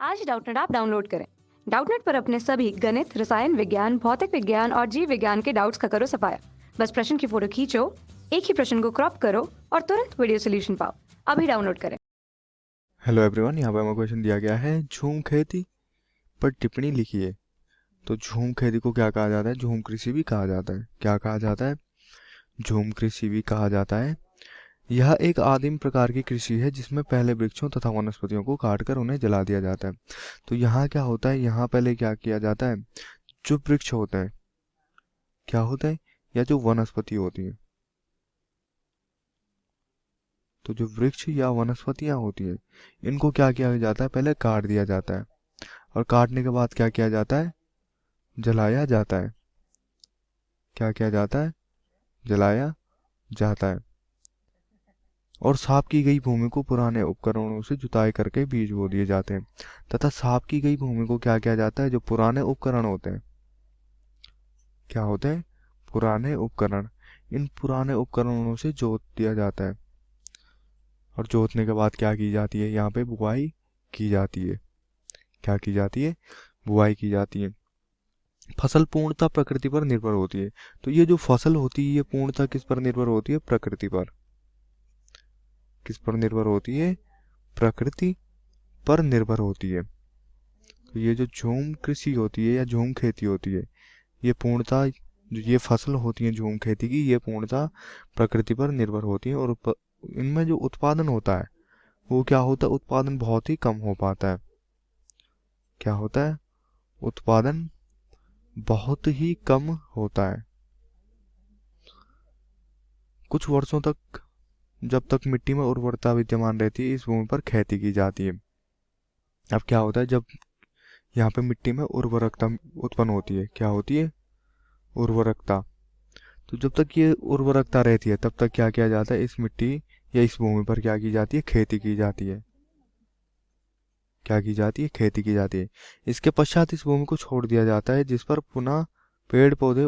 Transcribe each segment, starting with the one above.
आज Doubtnut app download करें। Doubtnut पर अपने सभी गणित, रसायन विज्ञान, भौतिक विज्ञान और जीव विज्ञान के डाउट्स का करो सफाया। बस प्रश्न की फोटो खींचो, एक ही प्रश्न को क्रॉप करो और तुरंत वीडियो सोल्यूशन पाओ। अभी डाउनलोड करें। हेलो एवरीवन, यहाँ पर हमें क्वेश्चन दिया गया है झूम खेती पर टिप्पणी लिखिए। तो झूम खेती को क्या कहा जाता है? झूम कृषि भी कहा जाता है। क्या कहा जाता है? झूम कृषि भी कहा जाता है। यह एक आदिम प्रकार की कृषि है जिसमें पहले वृक्षों तथा वनस्पतियों को काटकर उन्हें जला दिया जाता है। तो यहाँ क्या होता है? यहाँ पहले क्या किया जाता है? जो वृक्ष होते हैं, क्या होते हैं? या जो वनस्पति होती है, तो जो वृक्ष या वनस्पतियां होती है, इनको क्या किया जाता है? पहले काट दिया जाता है। और काटने के बाद क्या किया जाता है? जलाया जाता है। क्या किया जाता है? जलाया जाता है। और साफ की गई भूमि को पुराने उपकरणों से जुताई करके बीज बो दिए जाते हैं। तथा साफ की गई भूमि को क्या किया जाता है? जो पुराने उपकरण होते हैं, क्या होते हैं? पुराने उपकरण। इन पुराने उपकरणों से जोत दिया जाता है। और जोतने के बाद क्या की जाती है? यहाँ पे बुआई की जाती है। क्या की जाती है? बुआई की जाती है। फसल पूर्णतः प्रकृति पर निर्भर होती है। तो ये जो फसल होती है, ये पूर्णतः किस पर निर्भर होती है? प्रकृति पर। किस पर निर्भर होती है? प्रकृति पर निर्भर होती है। तो ये जो झूम कृषि होती है या झूम खेती होती है, ये पूर्णतः जो ये फसल होती है झूम खेती की, ये पूर्णतः प्रकृति पर निर्भर होती है। और इनमें जो उत्पादन होता है वो क्या होता है? उत्पादन बहुत ही कम हो पाता है। क्या होता है? उत्पादन बहुत ही कम होता है। कुछ वर्षों तक, जब तक मिट्टी में उर्वरता विद्यमान रहती है, इस भूमि पर खेती की जाती है। अब क्या होता है? जब यहाँ पे मिट्टी में उर्वरकता उत्पन्न होती है, क्या होती है? उर्वरकता। तो जब तक ये उर्वरकता रहती है, तब तक क्या किया जाता है? इस मिट्टी या इस भूमि पर क्या की जाती है? खेती की जाती है। क्या की जाती है? खेती की जाती है। इसके पश्चात इस भूमि को छोड़ दिया जाता है, जिस पर पुनः पेड़ पौधे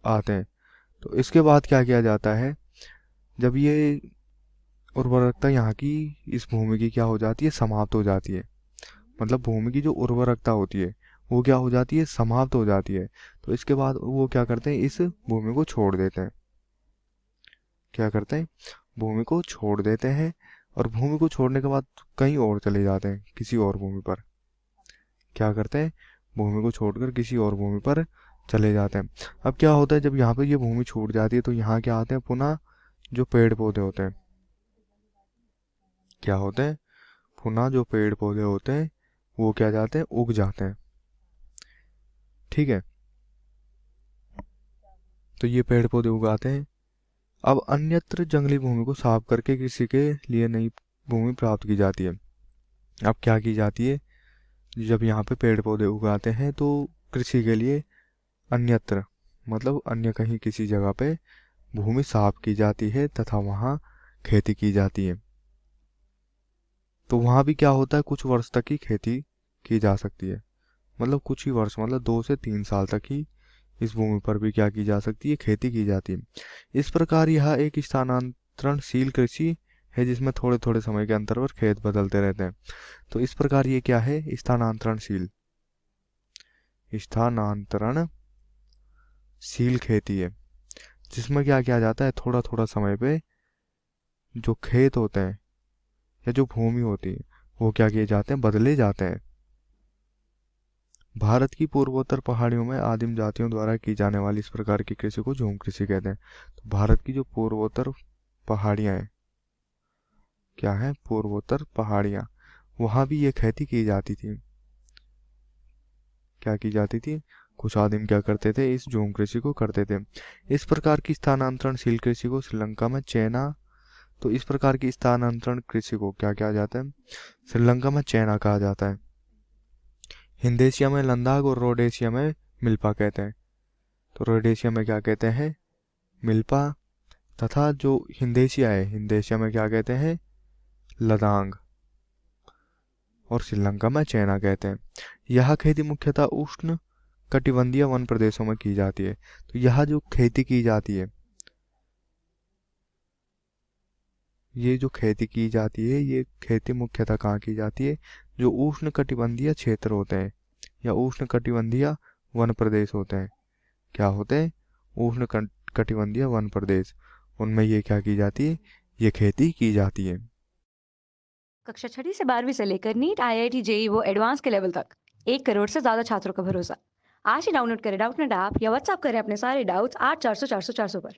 आते हैं। तो इसके बाद क्या किया जाता है? जब ये उर्वरकता यहाँ की, इस भूमि की क्या हो जाती है? समाप्त हो जाती है। मतलब भूमि की जो उर्वरकता होती है वो क्या हो जाती है? समाप्त हो जाती है। तो इसके बाद वो क्या करते हैं? इस भूमि को छोड़ देते हैं। क्या करते हैं? भूमि को छोड़ देते हैं। और भूमि को छोड़ने के बाद कहीं और चले जाते हैं, किसी और भूमि पर। क्या करते हैं? भूमि को छोड़कर किसी और भूमि पर चले जाते हैं। अब क्या होता है? जब यहाँ पर ये भूमि छूट जाती है तो यहाँ क्या आते हैं? पुनः जो पेड़ पौधे होते हैं, क्या होते हैं? पुनः जो पेड़ पौधे होते हैं वो क्या जाते हैं? उग जाते हैं। ठीक है। तो ये पेड़ पौधे उगाते हैं। अब अन्यत्र जंगली भूमि को साफ करके किसी के लिए नई भूमि प्राप्त की जाती है। अब क्या की जाती है? जब यहाँ पे पेड़ पौधे उगाते हैं तो कृषि के लिए अन्यत्र, मतलब अन्य कहीं किसी जगह पे भूमि साफ की जाती है तथा वहाँ खेती की जाती है। तो वहाँ भी क्या होता है? कुछ वर्ष तक ही खेती की जा सकती है। मतलब कुछ ही वर्ष, मतलब 2 से 3 साल तक ही इस भूमि पर भी क्या की जा सकती है? खेती की जाती है। इस प्रकार यह एक स्थानांतरणशील कृषि है जिसमें थोड़े थोड़े समय के अंतर पर खेत बदलते रहते हैं। तो इस प्रकार ये क्या है? स्थानांतरणशील, स्थानांतरणशील खेती है, जिसमें क्या किया जाता है? थोड़ा थोड़ा समय पे जो खेत होते हैं या जो भूमि होती है वो क्या किए जाते हैं? बदले जाते हैं। भारत की पूर्वोत्तर पहाड़ियों में आदिम जातियों द्वारा की जाने वाली इस प्रकार की कृषि को झूम कृषि कहते हैं। तो भारत की जो पूर्वोत्तर पहाड़ियां हैं, क्या है? पूर्वोत्तर पहाड़ियां, वहां भी ये खेती की जाती थी। क्या की जाती थी? कुछ आदिम क्या करते थे? इस झूम कृषि को करते थे। इस प्रकार की स्थानांतरणशील कृषि को श्रीलंका में चैना, तो इस प्रकार की स्थानांतरण कृषि को क्या कहा जाता है? श्रीलंका में चैना कहा जाता है। हिंदेशिया में लद्दाख और रोडेशिया में मिल्पा कहते हैं। तो रोडेशिया में क्या कहते हैं? मिल्पा। तथा जो हिंदेशिया है, हिंदेशिया में क्या कहते हैं? लदांग। और श्रीलंका में चैना कहते हैं। यह खेती मुख्यतः उष्ण कटिबंधीय वन प्रदेशों में की जाती है। तो यह जो खेती की जाती है, ये जो खेती की जाती है, ये खेती मुख्यतः कहाँ की जाती है? जो उष्णकटिबंधीय क्षेत्र होते हैं या उष्णकटिबंधीय वन प्रदेश होते हैं। क्या होते हैं? उष्णकटिबंधीय वन प्रदेश। उनमें ये क्या की जाती है? ये खेती की जाती है। कक्षा 6वीं से 12वीं से लेकर नीट, आईआईटी, जेई वो एडवांस के लेवल तक 1 करोड़ से ज्यादा छात्रों का भरोसा। आज ही डाउनलोड करें डाउटनेट ऐप या व्हाट्सएप करें अपने सारे डाउट्स 8400 400 400 पर।